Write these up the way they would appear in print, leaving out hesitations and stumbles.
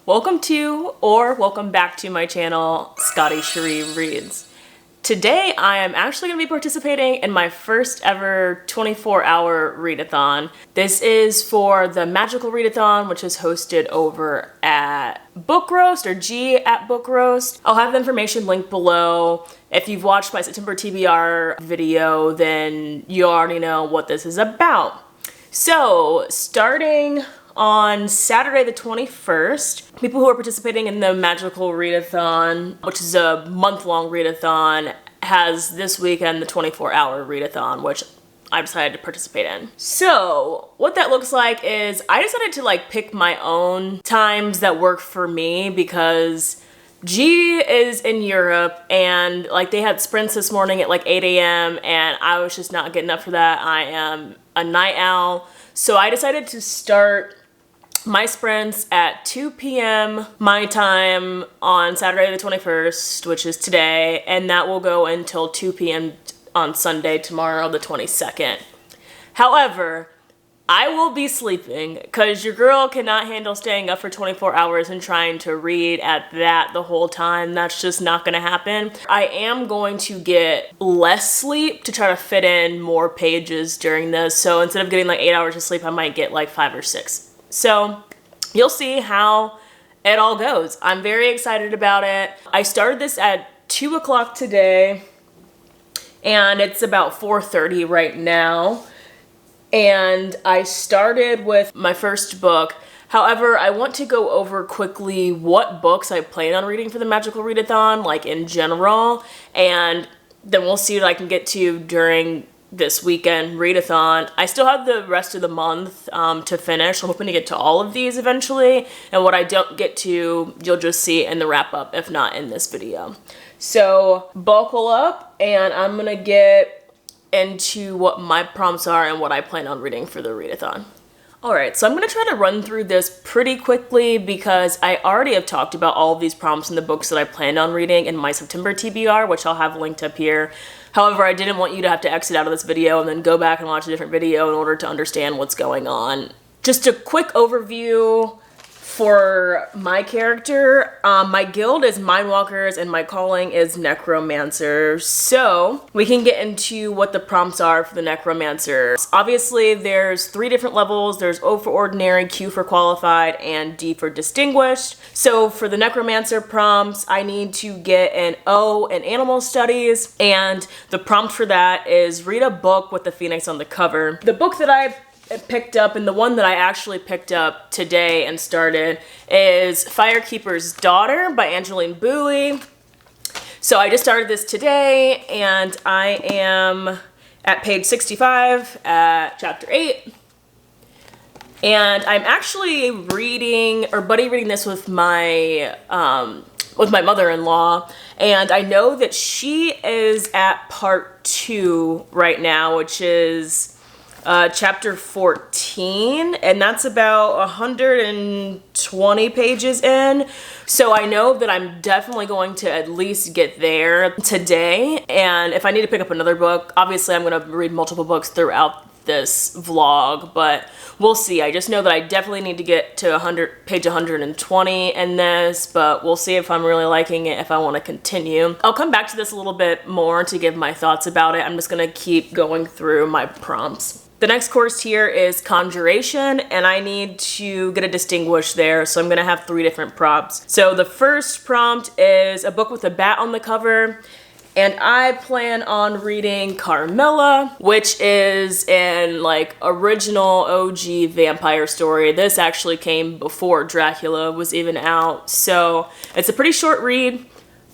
Welcome to or welcome back to my channel, Scotty Cherie Reads. Today I am actually going to be participating in my first ever 24-hour readathon. This is for the Magical Readathon, which is hosted over at Book Roast or G at Book Roast. I'll have the information linked below. If you've watched my September TBR video, then you already know what this is about. So, starting on Saturday the 21st, people who are participating in the Magical Readathon, which is a month-long readathon, has this weekend the 24-hour readathon, which I decided to participate in. So what that looks like is I decided to pick my own times that work for me because G is in Europe and they had sprints this morning at 8 a.m. and I was just not getting up for that. I am a night owl. So I decided to start my sprints at 2 p.m. my time on Saturday the 21st, which is today, and that will go until 2 p.m. on Sunday, tomorrow the 22nd. However, I will be sleeping because your girl cannot handle staying up for 24 hours and trying to read at that the whole time. That's just not going to happen. I am going to get less sleep to try to fit in more pages during this. So instead of getting 8 hours of sleep, I might get 5 or 6. So you'll see how it all goes. I'm very excited about it. I started this at 2 o'clock today and it's about 4:30 right now. And I started with my first book. However, I want to go over quickly what books I plan on reading for the Magical Readathon, in general, and then we'll see what I can get to during this weekend readathon. I still have the rest of the month to finish. I'm hoping to get to all of these eventually, and what I don't get to, you'll just see in the wrap up, if not in this video. So buckle up, and I'm gonna get into what my prompts are and what I plan on reading for the readathon. Alright, so I'm going to try to run through this pretty quickly because I already have talked about all of these prompts in the books that I planned on reading in my September TBR, which I'll have linked up here. However, I didn't want you to have to exit out of this video and then go back and watch a different video in order to understand what's going on. Just a quick overview for my character. My guild is Mindwalkers and my calling is Necromancer. So we can get into what the prompts are for the Necromancer. Obviously there's 3 different levels. There's O for Ordinary, Q for Qualified, and D for Distinguished. So for the Necromancer prompts, I need to get an O in Animal Studies, and the prompt for that is read a book with the Phoenix on the cover. The book that I picked up, and the one that I actually picked up today and started, is Firekeeper's Daughter by Angeline Boulley. So I just started this today and I am at page 65 at chapter 8. And I'm actually reading or buddy reading this with my mother-in-law, and I know that she is at part 2 right now, which is chapter 14, and that's about 120 pages in. So I know that I'm definitely going to at least get there today. And if I need to pick up another book, obviously I'm going to read multiple books throughout this vlog, but we'll see. I just know that I definitely need to get to page 120 in this, but we'll see if I'm really liking it, if I want to continue. I'll come back to this a little bit more to give my thoughts about it. I'm just going to keep going through my prompts. The next course here is Conjuration, and I need to get a Distinguished there, so I'm going to have 3 different prompts. So the first prompt is a book with a bat on the cover, and I plan on reading Carmilla, which is an original OG vampire story. This actually came before Dracula was even out, so it's a pretty short read,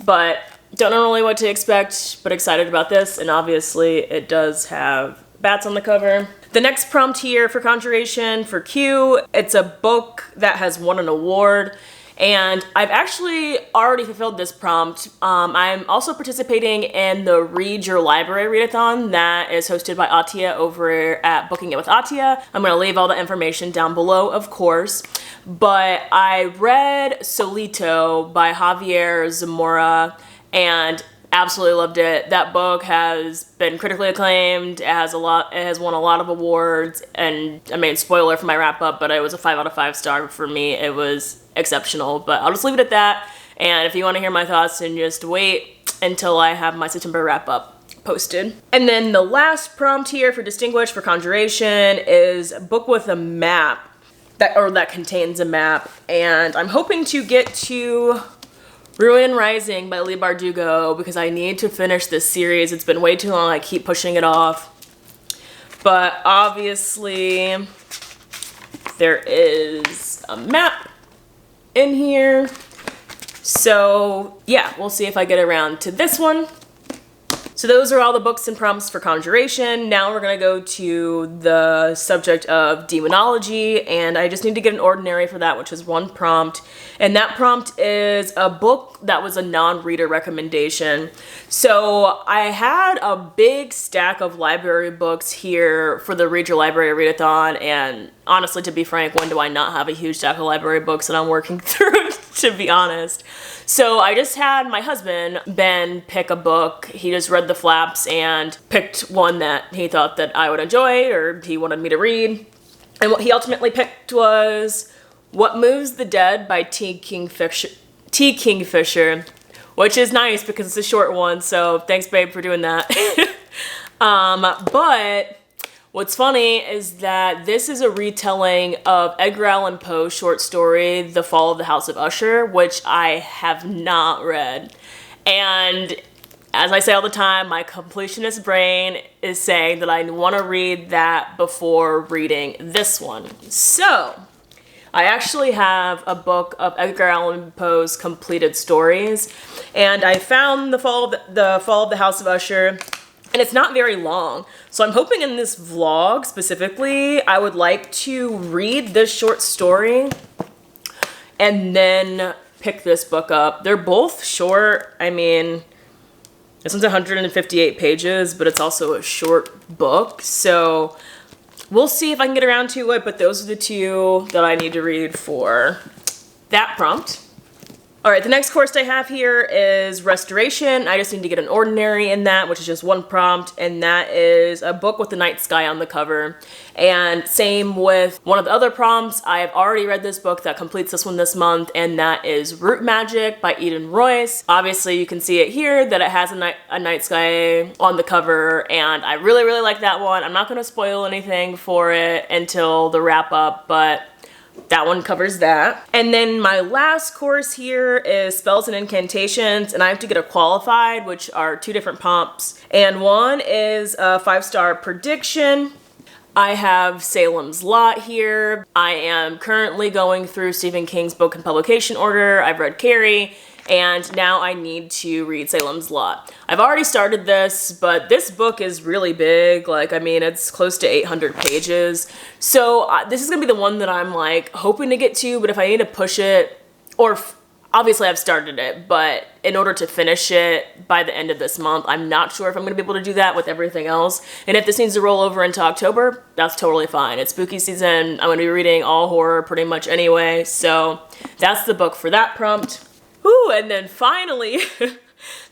but don't know really what to expect, but excited about this, and obviously it does have bats on the cover. The next prompt here for Conjuration for Q, it's a book that has won an award, and I've actually already fulfilled this prompt. I'm also participating in the Read Your Library Readathon that is hosted by Atia over at Booking It with Atia. I'm going to leave all the information down below, of course, but I read Solito by Javier Zamora and absolutely loved it. That book has been critically acclaimed. It has won a lot of awards, and I mean, spoiler for my wrap up, but it was a 5 out of 5 star for me. It was exceptional. But I'll just leave it at that. And if you want to hear my thoughts, then just wait until I have my September wrap up posted. And then the last prompt here for Distinguished for Conjuration is a book with a map that contains a map. And I'm hoping to get to Ruin and Rising by Leigh Bardugo because I need to finish this series. It's been way too long. I keep pushing it off. But obviously there is a map in here. So yeah, we'll see if I get around to this one. So those are all the books and prompts for Conjuration. Now we're gonna go to the subject of demonology, and I just need to get an ordinary for that, which is one prompt. And that prompt is a book that was a non-reader recommendation. So I had a big stack of library books here for the Read Your Library Readathon, and honestly, to be frank, when do I not have a huge stack of library books that I'm working through, to be honest? So I just had my husband, Ben, pick a book. He just read the flaps and picked one that he thought that I would enjoy or he wanted me to read. And what he ultimately picked was What Moves the Dead by T. Kingfisher, which is nice because it's a short one, so thanks, babe, for doing that. But what's funny is that this is a retelling of Edgar Allan Poe's short story, The Fall of the House of Usher, which I have not read. And as I say all the time, my completionist brain is saying that I want to read that before reading this one. So I actually have a book of Edgar Allan Poe's completed stories, and I found The Fall of the House of Usher. And it's not very long. So I'm hoping in this vlog specifically, I would like to read this short story and then pick this book up. They're both short. I mean, this one's 158 pages, but it's also a short book. So we'll see if I can get around to it, but those are the two that I need to read for that prompt. All right, the next course I have here is Restoration. I just need to get an ordinary in that, which is just one prompt, and that is a book with the night sky on the cover. And same with one of the other prompts. I have already read this book that completes this one this month, and that is Root Magic by Eden Royce. Obviously, you can see it here that it has a night sky on the cover, and I really, really like that one. I'm not gonna spoil anything for it until the wrap up, but that one covers that. And then my last course here is Spells and Incantations, and I have to get a qualified, which are two different prompts. And one is a 5-star prediction. I have Salem's Lot here. I am currently going through Stephen King's book in publication order. I've read Carrie, and now I need to read Salem's Lot. I've already started this, but this book is really big. Like, I mean, it's close to 800 pages. So this is gonna be the one that I'm like hoping to get to, but if I need to push it, or obviously I've started it, but in order to finish it by the end of this month, I'm not sure if I'm gonna be able to do that with everything else. And if this needs to roll over into October, that's totally fine. It's spooky season. I'm gonna be reading all horror pretty much anyway. So that's the book for that prompt. Ooh, and then finally,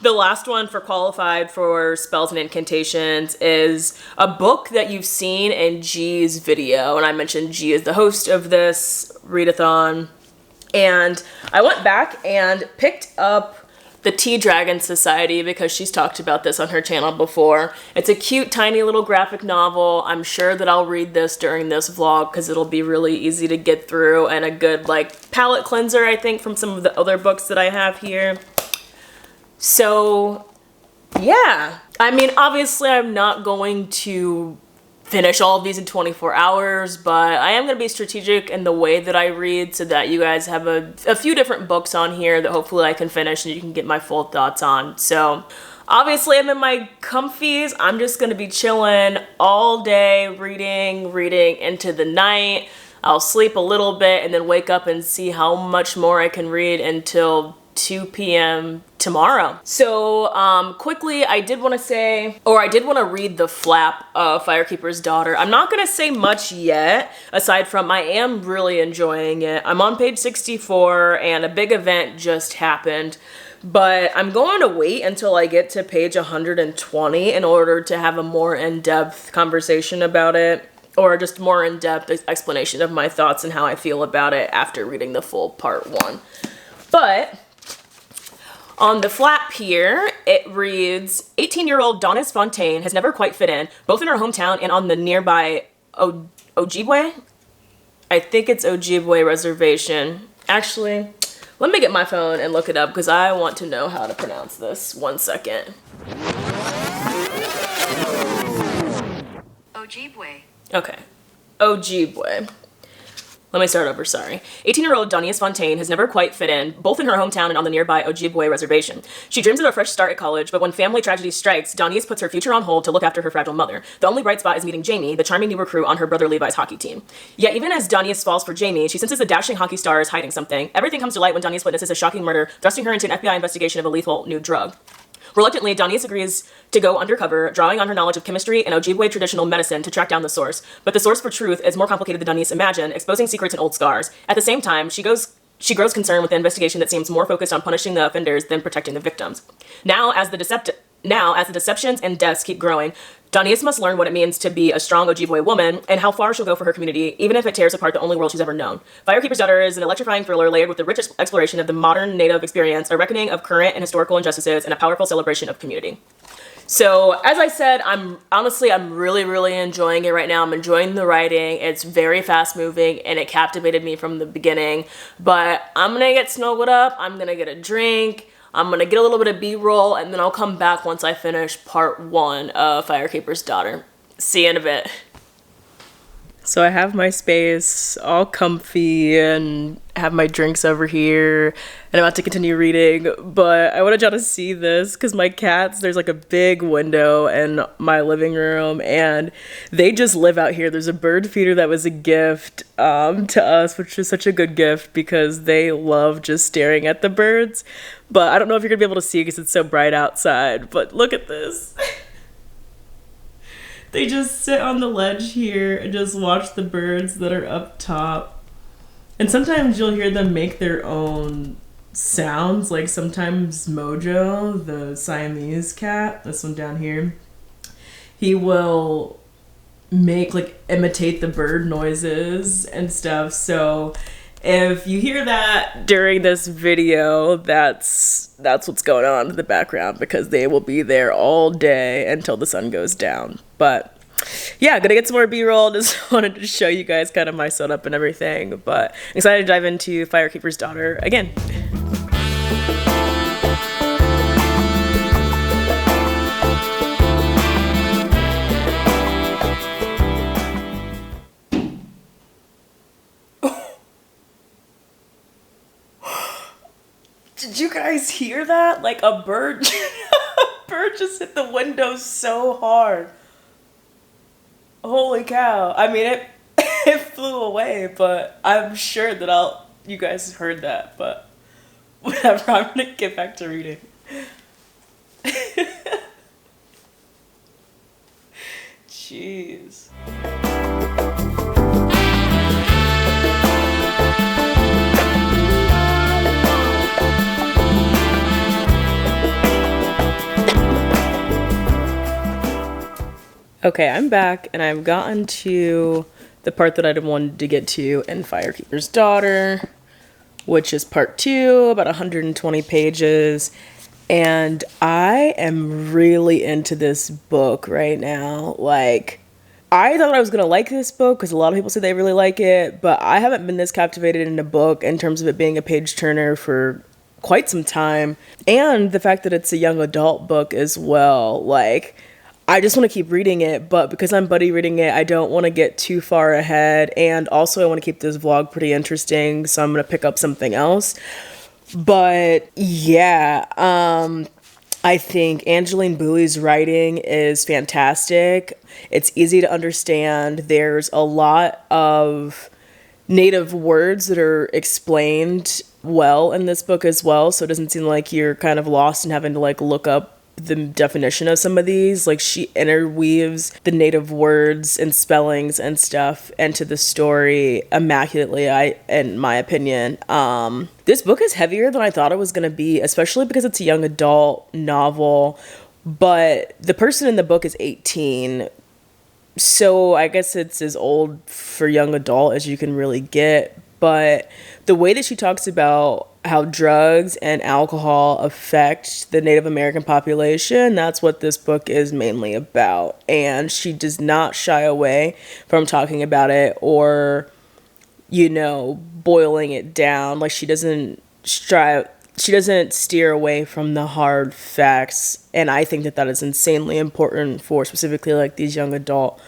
the last one for qualified for Spells and Incantations is a book that you've seen in G's video. And I mentioned G is the host of this readathon. And I went back and picked up the Tea Dragon Society because she's talked about this on her channel before. It's a cute, tiny little graphic novel. I'm sure that I'll read this during this vlog because it'll be really easy to get through and a good like palette cleanser, I think, from some of the other books that I have here. So yeah, I mean, obviously I'm not going to finish all of these in 24 hours, but I am going to be strategic in the way that I read so that you guys have a few different books on here that hopefully I can finish and you can get my full thoughts on. So obviously I'm in my comfies. I'm just going to be chilling all day, reading into the night. I'll sleep a little bit and then wake up and see how much more I can read until 2 p.m. tomorrow. So quickly, I did want to read the flap of Firekeeper's Daughter. I'm not going to say much yet, aside from I am really enjoying it. I'm on page 64 and a big event just happened, but I'm going to wait until I get to page 120 in order to have a more in-depth conversation about it. or just more in-depth explanation of my thoughts and how I feel about it after reading the full part 1. But on the flap here, it reads, 18-year-old Donis Fontaine has never quite fit in, both in her hometown and on the nearby Ojibwe? I think it's Ojibwe Reservation. Actually, let me get my phone and look it up because I want to know how to pronounce this. 1 second. Ojibwe. Okay. Ojibwe. Let me start over, sorry. 18-year-old Donis Fontaine has never quite fit in, both in her hometown and on the nearby Ojibwe Reservation. She dreams of a fresh start at college, but when family tragedy strikes, Donis puts her future on hold to look after her fragile mother. The only bright spot is meeting Jamie, the charming new recruit on her brother Levi's hockey team. Yet even as Donis falls for Jamie, she senses the dashing hockey star is hiding something. Everything comes to light when Donis witnesses a shocking murder, thrusting her into an FBI investigation of a lethal new drug. Reluctantly, Donis agrees to go undercover, drawing on her knowledge of chemistry and Ojibwe traditional medicine to track down the source. But the source for truth is more complicated than Donis imagined, exposing secrets and old scars. At the same time, she grows concerned with the investigation that seems more focused on punishing the offenders than protecting the victims. Now, as the deceptions and deaths keep growing, Donis must learn what it means to be a strong Ojibwe woman and how far she'll go for her community, even if it tears apart the only world she's ever known. Firekeeper's Daughter is an electrifying thriller layered with the rich exploration of the modern Native experience, a reckoning of current and historical injustices, and a powerful celebration of community. So, as I said, I'm really, really enjoying it right now. I'm enjoying the writing. It's very fast moving and it captivated me from the beginning. But I'm gonna get snuggled up. I'm gonna get a drink. I'm gonna get a little bit of B-roll and then I'll come back once I finish part 1 of Firekeeper's Daughter. See you in a bit. So I have my space all comfy and have my drinks over here and I'm about to continue reading, but I wanted y'all to see this because my cats, there's like a big window in my living room and they just live out here. There's a bird feeder that was a gift to us, which is such a good gift because they love just staring at the birds, but I don't know if you're gonna be able to see because it's so bright outside, but look at this. They just sit on the ledge here and just watch the birds that are up top. And sometimes you'll hear them make their own sounds, like sometimes Mojo, the Siamese cat, this one down here, he will imitate the bird noises and stuff. So if you hear that during this video, that's what's going on in the background because they will be there all day until the sun goes down. But yeah, gonna get some more B-roll. Just wanted to show you guys kind of my setup and everything. But I'm excited to dive into Firekeeper's Daughter again. Did you guys hear that? Like a bird, a bird just hit the window so hard. Holy cow. I mean, it flew away, but I'm sure that you guys heard that, but whatever, I'm gonna get back to reading. Jeez. Okay, I'm back and I've gotten to the part that I wanted to get to in Firekeeper's Daughter, which is part 2, about 120 pages. And I am really into this book right now. Like, I thought I was going to like this book because a lot of people say they really like it, but I haven't been this captivated in a book in terms of it being a page turner for quite some time. And the fact that it's a young adult book as well, like, I just want to keep reading it, but because I'm buddy reading it, I don't want to get too far ahead, and also I want to keep this vlog pretty interesting, so I'm going to pick up something else. But yeah, I think Angeline Bouie's writing is fantastic. It's easy to understand. There's a lot of native words that are explained well in this book as well, so it doesn't seem like you're kind of lost and having to like look up the definition of some of these. Like, she interweaves the native words and spellings and stuff into the story immaculately, in my opinion. This book is heavier than I thought it was going to be, especially because it's a young adult novel, but the person in the book is 18, So I guess it's as old for young adult as you can really get. But the way that she talks about how drugs and alcohol affect the Native American population, that's what this book is mainly about. And she does not shy away from talking about it or, boiling it down. Like she doesn't steer away from the hard facts, and I think that is insanely important for specifically like these young adult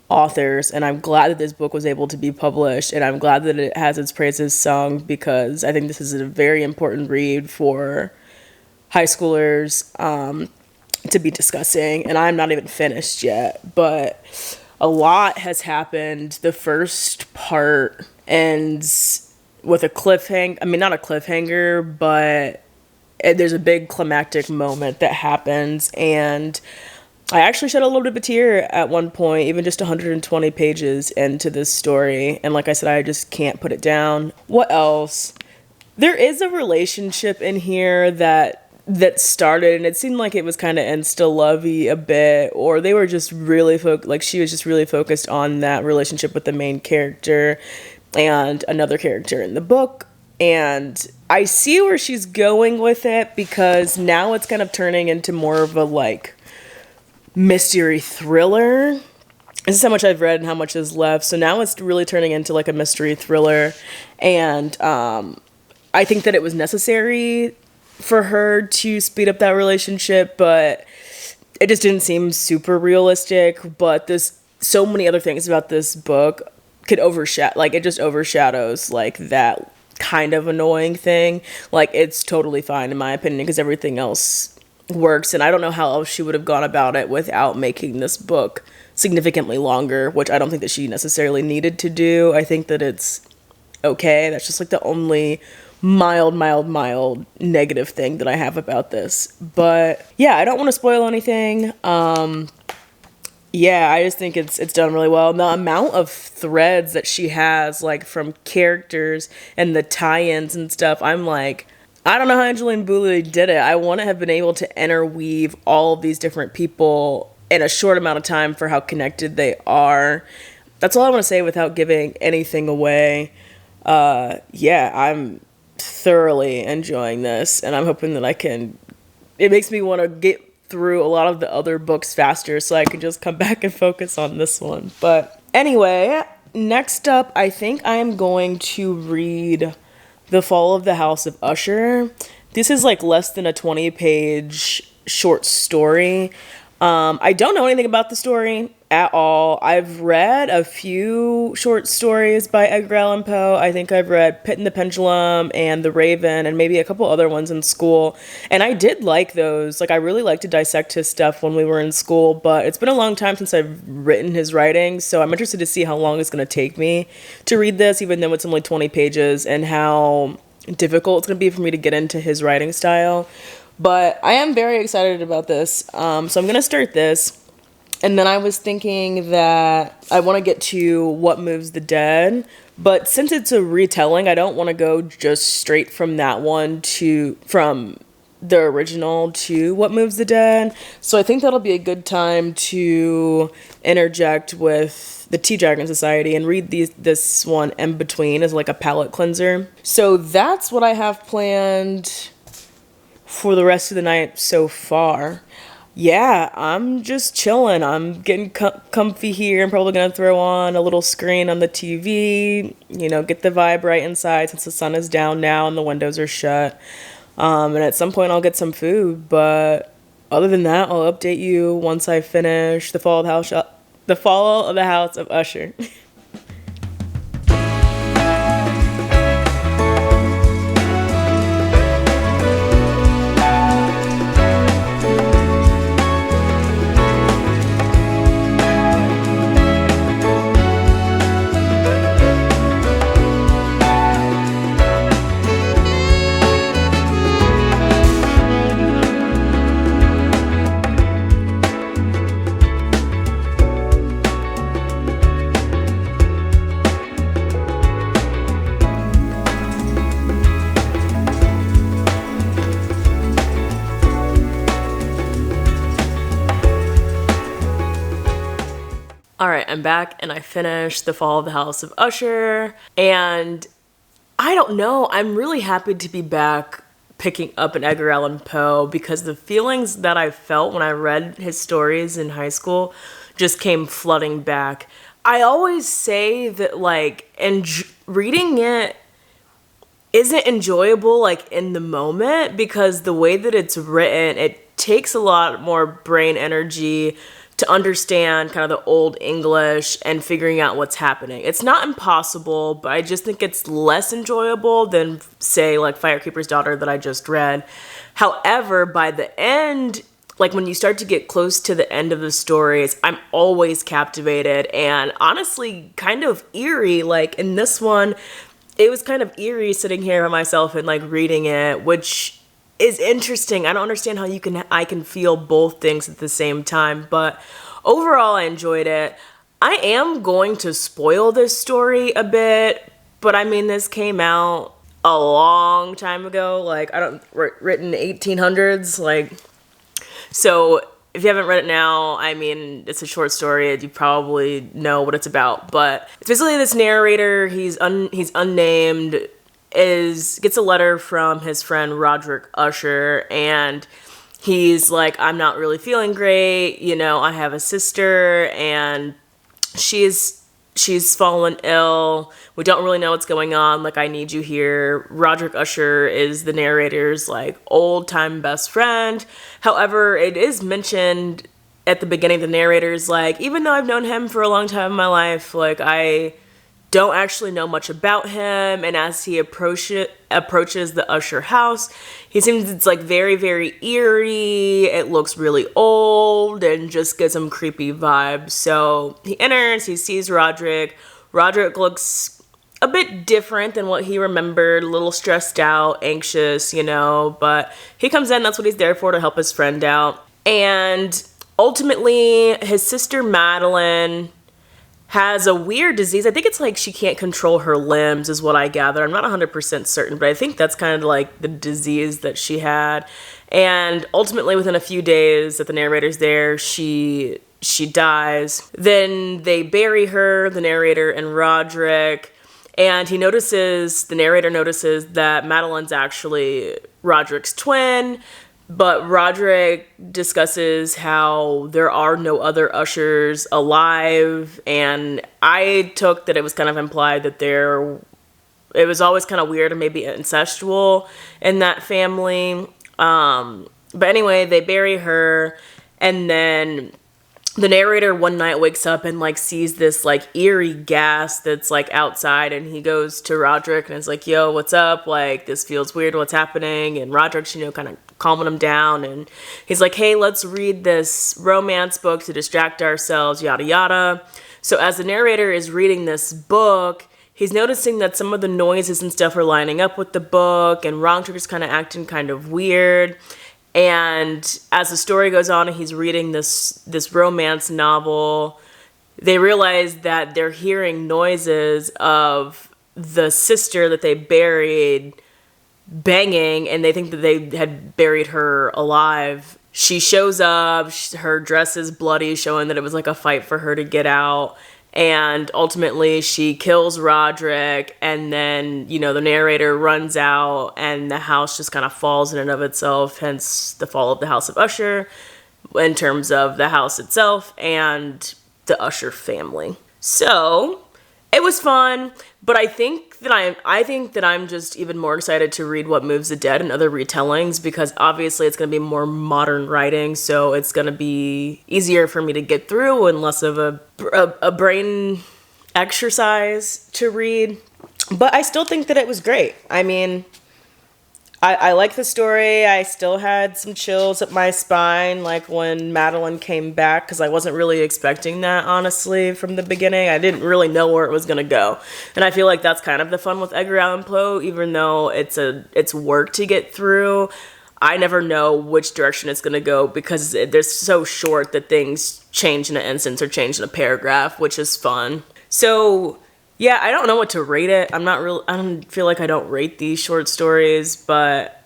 authors. And I'm glad that this book was able to be published, and I'm glad that it has its praises sung, because I think this is a very important read for high schoolers to be discussing. And I'm not even finished yet, but a lot has happened. The first part ends with a cliffhanger. I mean, not a cliffhanger, but there's a big climactic moment that happens. And I actually shed a little bit of a tear at one point, even just 120 pages into this story. And like I said, I just can't put it down. What else? There is a relationship in here that started, and it seemed like it was kind of insta-lovey a bit, or they were just really she was just really focused on that relationship with the main character and another character in the book. And I see where she's going with it, because now it's kind of turning into more of a like mystery thriller. This is how much I've read and how much is left. So now it's really turning into like a mystery thriller. And I think that it was necessary for her to speed up that relationship, but it just didn't seem super realistic. But there's so many other things about this book could overshadow, like it just overshadows like that kind of annoying thing. Like it's totally fine in my opinion, because everything else works, and I don't know how else she would have gone about it without making this book significantly longer, which I don't think that she necessarily needed to do. I think that it's okay. That's just like the only mild negative thing that I have about this. But yeah, I don't want to spoil anything. Yeah, I just think it's done really well. And the amount of threads that she has, like from characters and the tie-ins and stuff, I'm like, I don't know how Angeline Boulley did it. I want to have been able to interweave all of these different people in a short amount of time for how connected they are. That's all I want to say without giving anything away. Yeah, I'm thoroughly enjoying this, and I'm hoping that it makes me want to get through a lot of the other books faster so I can just come back and focus on this one. But anyway, next up, I think I am going to read The Fall of the House of Usher. This is like less than a 20-page short story. I don't know anything about the story at all. I've read a few short stories by Edgar Allan Poe. I think I've read Pit and the Pendulum and The Raven and maybe a couple other ones in school. And I did like those. Like, I really liked to dissect his stuff when we were in school, but it's been a long time since I've written his writing, so I'm interested to see how long it's going to take me to read this, even though it's only 20 pages, and how difficult it's going to be for me to get into his writing style. But I am very excited about this. So I'm going to start this. And then I was thinking that I want to get to What Moves the Dead. But since it's a retelling, I don't want to go just straight from that one from the original to What Moves the Dead. So I think that'll be a good time to interject with the Tea Dragon Society and read this one in between as like a palate cleanser. So that's what I have planned for the rest of the night so far. Yeah, I'm just chilling. I'm getting comfy here. I'm probably going to throw on a little screen on the TV, get the vibe right inside since the sun is down now and the windows are shut. And at some point I'll get some food, but other than that, I'll update you once I finish The Fall of the House of Usher. All right, I'm back and I finished The Fall of the House of Usher. And I don't know, I'm really happy to be back picking up an Edgar Allan Poe because the feelings that I felt when I read his stories in high school just came flooding back. I always say that, like, reading it isn't enjoyable, like, in the moment because the way that it's written, it takes a lot more brain energy to understand kind of the old English and figuring out what's happening. It's not impossible, but I just think it's less enjoyable than, say, like Firekeeper's Daughter that I just read. However, by the end, like when you start to get close to the end of the stories, I'm always captivated and honestly kind of eerie. Like in this one, it was kind of eerie sitting here by myself and like reading it, which is interesting. I don't understand how I can feel both things at the same time, but overall I enjoyed it. I am going to spoil this story a bit, but I mean this came out a long time ago, like written 1800s, like, so if you haven't read it now, I mean, it's a short story. You probably know what it's about, but it's basically this narrator. He's unnamed. Gets a letter from his friend Roderick Usher, and he's like, I'm not really feeling great. You know, I have a sister, and she's fallen ill. We don't really know what's going on. Like, I need you here. Roderick Usher is the narrator's like old-time best friend. However, it is mentioned at the beginning, the narrator's like, even though I've known him for a long time in my life, like I don't actually know much about him. And as he approaches the Usher house, he seems it's like very, very eerie. It looks really old and just gives him creepy vibes. So he enters, he sees Roderick. Roderick looks a bit different than what he remembered, a little stressed out, anxious, you know, but he comes in, that's what he's there for, to help his friend out. And ultimately, his sister Madeline has a weird disease. I think it's like she can't control her limbs is what I gather. I'm not 100% certain, but I think that's kind of like the disease that she had. And ultimately, within a few days that the narrator's there, she dies. Then they bury her, the narrator and Roderick, and the narrator notices that Madeline's actually Roderick's twin. But Roderick discusses how there are no other Ushers alive, and I took that it was kind of implied that it was always kind of weird and maybe incestual in that family. But anyway, they bury her, and then the narrator one night wakes up and like sees this like eerie gas that's like outside, and he goes to Roderick and is like, yo, what's up? Like, this feels weird, what's happening? And Roderick's, you know, kind of calming him down, and he's like, hey, let's read this romance book to distract ourselves, yada yada. So as the narrator is reading this book, he's noticing that some of the noises and stuff are lining up with the book, and Roderick's kind of acting kind of weird. And as the story goes on and he's reading this romance novel, they realize that they're hearing noises of the sister that they buried banging, and they think that they had buried her alive. She shows up, her dress is bloody, showing that it was like a fight for her to get out. And ultimately she kills Roderick, and then, you know, the narrator runs out and the house just kind of falls in and of itself, hence the fall of the House of Usher in terms of the house itself and the Usher family. So it was fun, but I think that I'm just even more excited to read What Moves the Dead and other retellings, because obviously it's going to be more modern writing, so it's going to be easier for me to get through and less of a brain exercise to read. But I still think that it was great. I mean, I like the story. I still had some chills up my spine, like when Madeline came back, because I wasn't really expecting that, honestly, from the beginning. I didn't really know where it was going to go. And I feel like that's kind of the fun with Edgar Allan Poe, even though it's work to get through. I never know which direction it's going to go, because they're so short that things change in an instance or change in a paragraph, which is fun. So yeah, I don't know what to rate it. I don't feel like I don't rate these short stories, but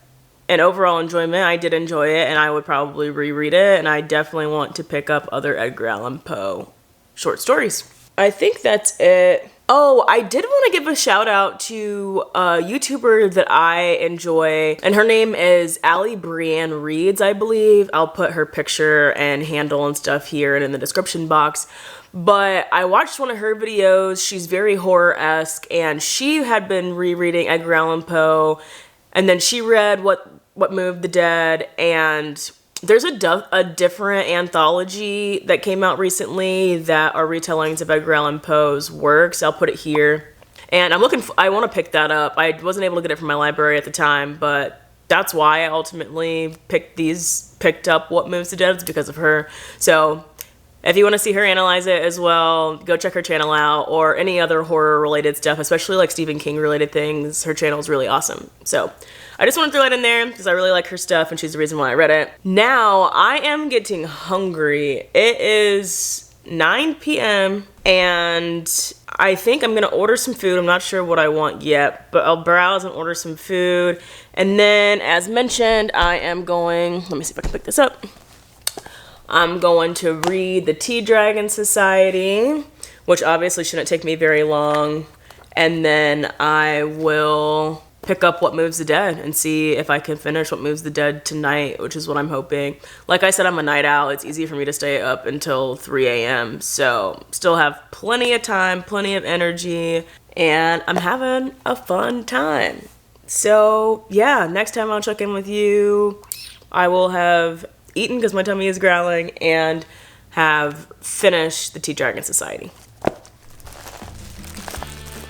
in overall enjoyment, I did enjoy it, and I would probably reread it, and I definitely want to pick up other Edgar Allan Poe short stories. I think that's it. Oh, I did want to give a shout out to a YouTuber that I enjoy, and her name is Allie Brienne Reads, I believe. I'll put her picture and handle and stuff here and in the description box. But I watched one of her videos. She's very horror-esque, and she had been rereading Edgar Allan Poe, and then she read What Moved the Dead, and there's a different anthology that came out recently that are retellings of Edgar Allan Poe's works. I'll put it here. And I want to pick that up. I wasn't able to get it from my library at the time, but that's why I ultimately picked up What Moves the Dead. It's because of her. So if you want to see her analyze it as well, go check her channel out, or any other horror related stuff, especially like Stephen King related things. Her channel is really awesome. So I just want to throw that in there because I really like her stuff and she's the reason why I read it. Now I am getting hungry. It is 9 p.m. and I think I'm gonna order some food. I'm not sure what I want yet, but I'll browse and order some food. And then, as mentioned, I am going, let me see if I can pick this up. I'm going to read the Tea Dragon Society, which obviously shouldn't take me very long. And then I will pick up What Moves the Dead and see if I can finish What Moves the Dead tonight, which is what I'm hoping. Like I said, I'm a night owl. It's easy for me to stay up until 3 a.m. So still have plenty of time, plenty of energy, and I'm having a fun time. So yeah, next time I'll check in with you, I will have eaten because my tummy is growling and have finished the Tea Dragon Society.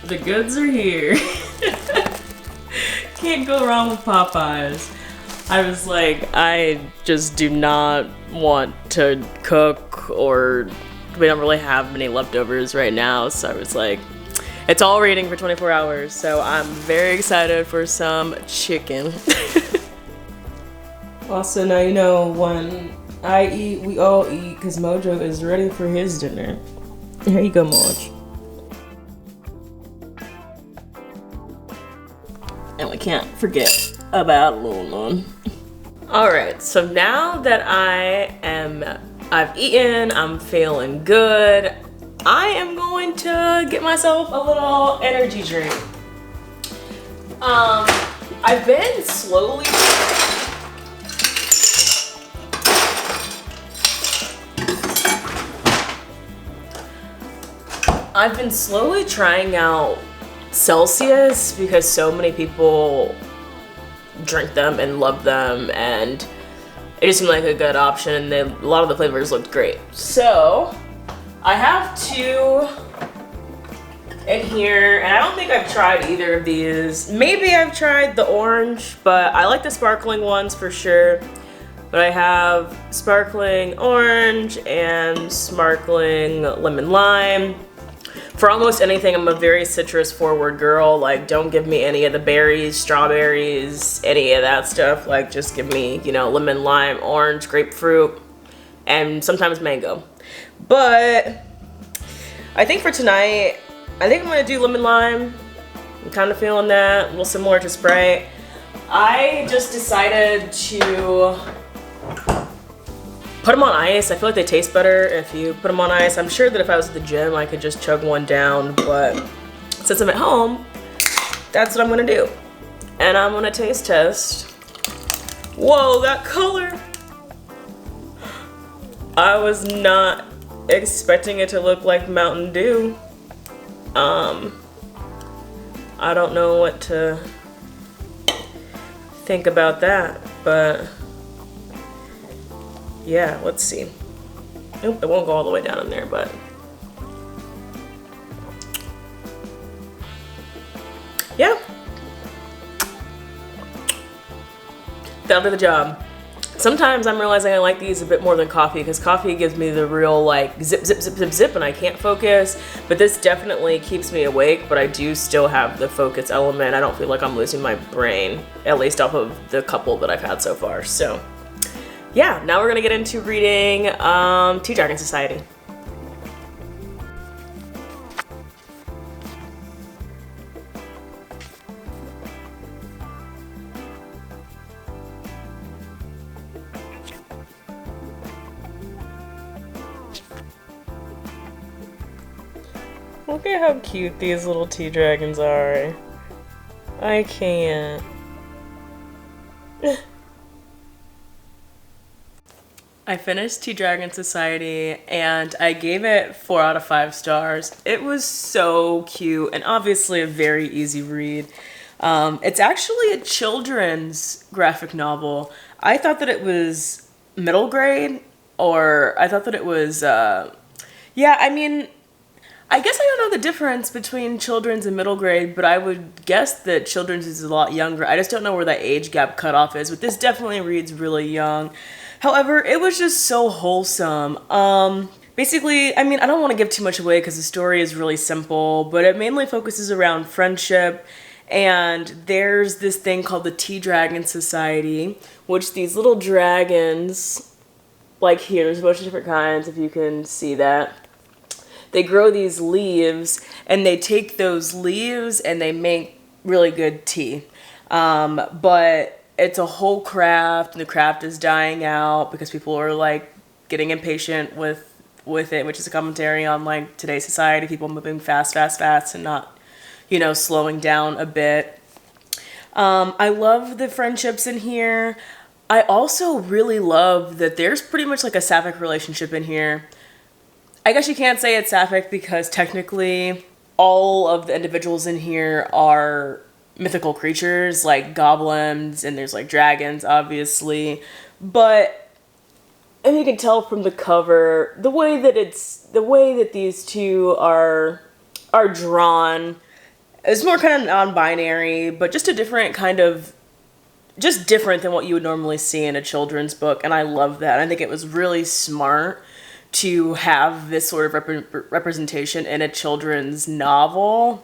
The goods are here. Can't go wrong with Popeyes. I was like, I just do not want to cook, or we don't really have many leftovers right now, so I was like, it's all rating for 24 hours, so I'm very excited for some chicken. Also, now you know, when I eat, we all eat, because Mojo is ready for his dinner. Here you go, Moj. And we can't forget about Luna. Alright, so now that I've eaten, I'm feeling good, I am going to get myself a little energy drink. I've been slowly trying out Celsius because so many people drink them and love them, and it just seemed like a good option, and a lot of the flavors looked great. So I have two in here, and I don't think I've tried either of these. Maybe I've tried the orange, but I like the sparkling ones for sure. But I have sparkling orange and sparkling lemon lime. For almost anything, I'm a very citrus forward girl. Like, don't give me any of the berries, strawberries, any of that stuff. Like, just give me, you know, lemon, lime, orange, grapefruit, and sometimes mango. But I think for tonight, I think I'm gonna do lemon lime. I'm kind of feeling that, a little similar to Sprite. I just decided to put them on ice. I feel like they taste better if you put them on ice. I'm sure that if I was at the gym, I could just chug one down, but since I'm at home, that's what I'm gonna do. And I'm gonna taste test. Whoa, that color! I was not expecting it to look like Mountain Dew. I don't know what to think about that, but yeah, let's see. Nope, it won't go all the way down in there, but yeah, that'll do the job. Sometimes I'm realizing I like these a bit more than coffee, because coffee gives me the real like zip, zip, zip, zip, zip, and I can't focus. But this definitely keeps me awake, but I do still have the focus element. I don't feel like I'm losing my brain, at least off of the couple that I've had so far. So yeah, now we're gonna get into reading Tea Dragon Society. Look at how cute these little tea dragons are. I can't. I finished Tea Dragon Society and I gave it 4 out of 5 stars. It was so cute and obviously a very easy read. It's actually a children's graphic novel. I thought that it was middle grade, or I thought that it was, yeah, I mean, I guess I don't know the difference between children's and middle grade, but I would guess that children's is a lot younger. I just don't know where that age gap cutoff is, but this definitely reads really young. However, it was just so wholesome. Basically, I mean, I don't want to give too much away because the story is really simple, but it mainly focuses around friendship. And there's this thing called the Tea Dragon Society, which these little dragons, like here, there's a bunch of different kinds, if you can see that. They grow these leaves, and they take those leaves and they make really good tea. But it's a whole craft, and the craft is dying out because people are like getting impatient with it, which is a commentary on like today's society, people moving fast, and not, you know, slowing down a bit. I love the friendships in here. I also really love that there's pretty much like a sapphic relationship in here. I guess you can't say it's sapphic because technically all of the individuals in here are mythical creatures like goblins, and there's like dragons obviously, but and you can tell from the cover the way that these two are drawn is more kind of non-binary, but just a different kind of, just different than what you would normally see in a children's book, and I love that. I think it was really smart to have this sort of representation in a children's novel,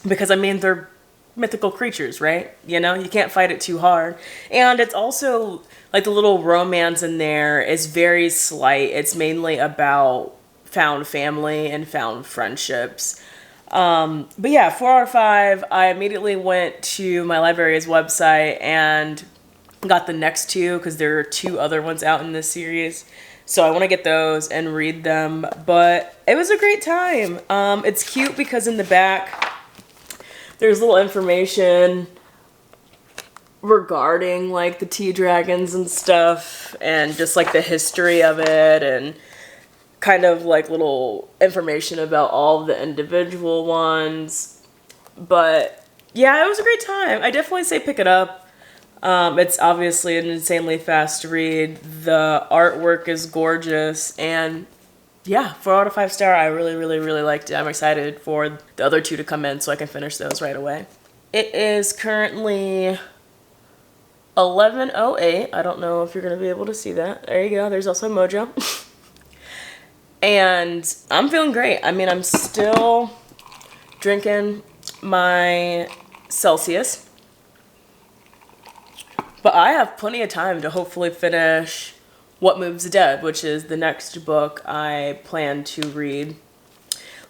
because I mean, they're mythical creatures, right? You know, you can't fight it too hard. And it's also like the little romance in there is very slight. It's mainly about found family and found friendships. But yeah, 4 out of 5. I immediately went to my library's website and got the next 2 because there are 2 other ones out in this series. So I want to get those and read them. But it was a great time. It's cute because in the back there's little information regarding like the tea dragons and stuff, and just like the history of it, and kind of like little information about all of the individual ones. But yeah, it was a great time. I definitely say pick it up. It's obviously an insanely fast read. The artwork is gorgeous, and yeah, 4 out of 5 star. I really, really, really liked it. I'm excited for the other 2 to come in so I can finish those right away. It is currently 11:08. I don't know if you're going to be able to see that. There you go. There's also Mojo. And I'm feeling great. I mean, I'm still drinking my Celsius, but I have plenty of time to hopefully finish What Moves the Dead, which is the next book I plan to read.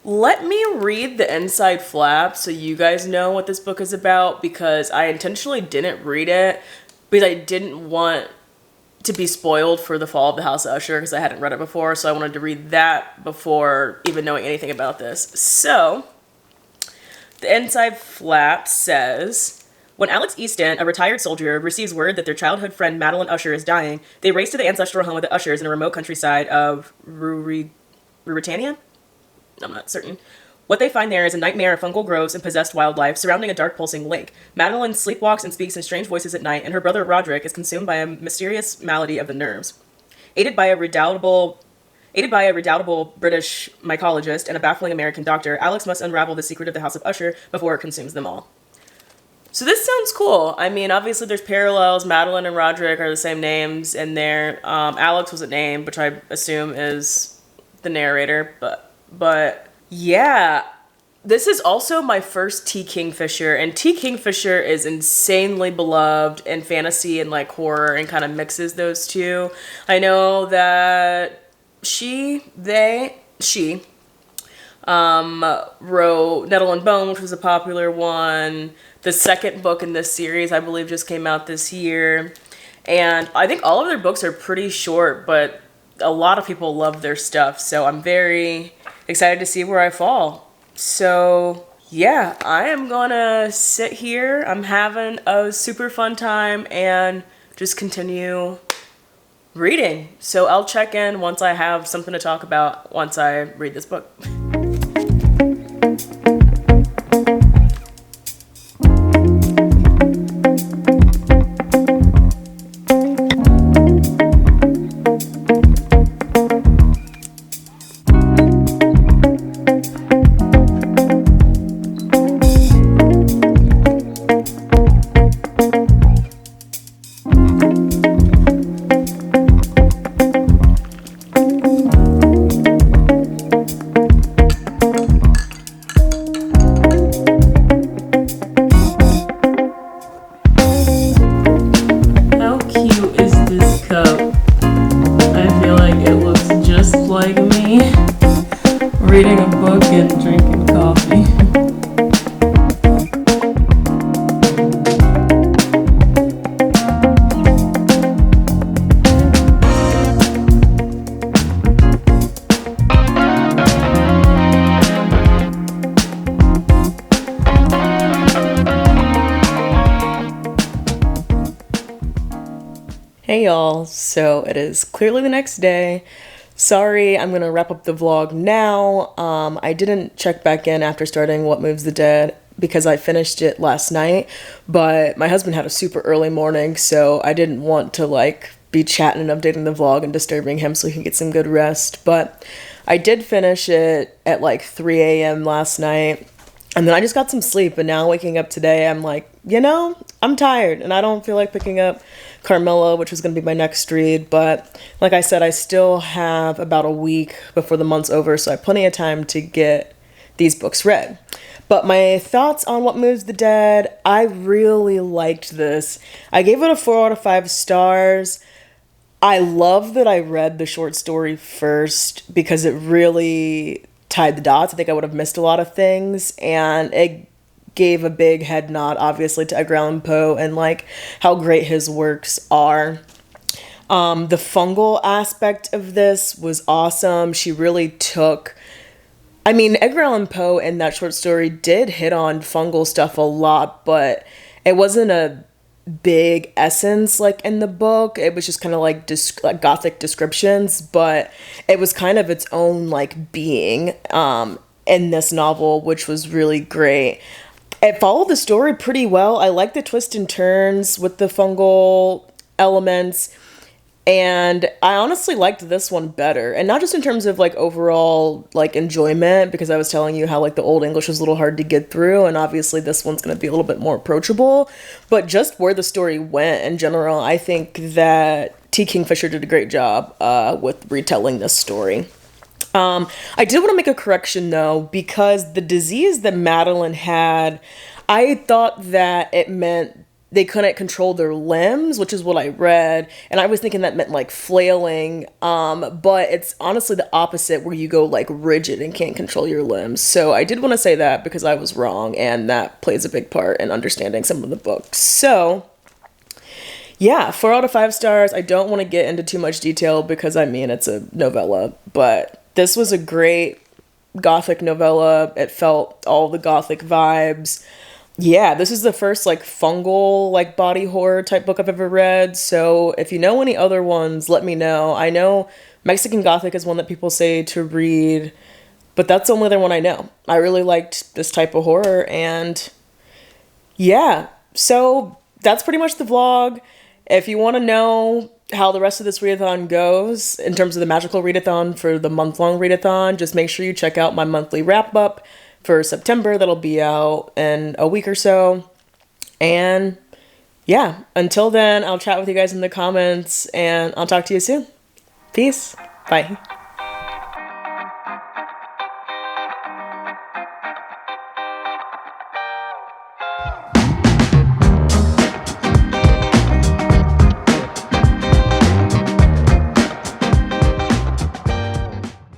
Let me read the inside flap so you guys know what this book is about, because I intentionally didn't read it because I didn't want to be spoiled for The Fall of the House of Usher, because I hadn't read it before, so I wanted to read that before even knowing anything about this. So, the inside flap says, when Alex Easton, a retired soldier, receives word that their childhood friend Madeline Usher is dying, they race to the ancestral home of the Ushers in a remote countryside of Ruritania? I'm not certain. What they find there is a nightmare of fungal groves and possessed wildlife surrounding a dark pulsing lake. Madeline sleepwalks and speaks in strange voices at night, and her brother Roderick is consumed by a mysterious malady of the nerves. Aided by a redoubtable British mycologist and a baffling American doctor, Alex must unravel the secret of the House of Usher before it consumes them all. So this sounds cool. I mean, obviously there's parallels. Madeline and Roderick are the same names in there. Alex was a name, which I assume is the narrator, but yeah, this is also my first T. Kingfisher, and T. Kingfisher is insanely beloved in fantasy and like horror, and kind of mixes those two. I know that she wrote Nettle and Bone, which was a popular one. The second book in this series, I believe, just came out this year, and I think all of their books are pretty short, but a lot of people love their stuff, so I'm very excited to see where I fall. So yeah, I am gonna sit here. I'm having a super fun time and just continue reading. So I'll check in once I have something to talk about once I read this book. How cute is this cup? I feel like it looks just like me reading a book and drinking coffee. Hey y'all, so it is clearly the next day. Sorry, I'm gonna wrap up the vlog now. I didn't check back in after starting What Moves the Dead because I finished it last night, but my husband had a super early morning, so I didn't want to like be chatting and updating the vlog and disturbing him so he can get some good rest. But I did finish it at like 3 a.m. last night. And then I just got some sleep, and now waking up today, I'm like, I'm tired, and I don't feel like picking up Carmilla, which was going to be my next read. But like I said, I still have about a week before the month's over, so I have plenty of time to get these books read. But my thoughts on What Moves the Dead, I really liked this. I gave it a 4 out of 5 stars. I love that I read the short story first because it really tied the dots. I think I would have missed a lot of things, and it gave a big head nod obviously to Edgar Allan Poe and like how great his works are. The fungal aspect of this was awesome. She really took, Edgar Allan Poe in that short story did hit on fungal stuff a lot, but it wasn't a big essence like in the book. It was just kind of like gothic descriptions, but it was kind of its own like being in this novel, which was really great. It followed the story pretty well. I like the twists and turns with the fungal elements, and I honestly liked this one better. And not just in terms of like overall like enjoyment, because I was telling you how like the Old English was a little hard to get through, and obviously this one's going to be a little bit more approachable, but just where the story went in general, I think that T. Kingfisher did a great job with retelling this story. I did want to make a correction though, because the disease that Madeline had, I thought that it meant they couldn't control their limbs, which is what I read, and I was thinking that meant like flailing, but it's honestly the opposite, where you go like rigid and can't control your limbs. So I did want to say that because I was wrong, and that plays a big part in understanding some of the books. So yeah, 4 out of 5 stars. I don't want to get into too much detail because it's a novella, but this was a great gothic novella. It felt all the gothic vibes. Yeah, this is the first like fungal like body horror type book I've ever read. So if you know any other ones, let me know. I know Mexican Gothic is one that people say to read, but that's the only other one I know. I really liked this type of horror, and yeah, so that's pretty much the vlog. If you want to know how the rest of this readathon goes in terms of the magical readathon for the month-long readathon, just make sure you check out my monthly wrap-up for September. That'll be out in a week or so. And yeah, until then, I'll chat with you guys in the comments, and I'll talk to you soon. Peace. Bye.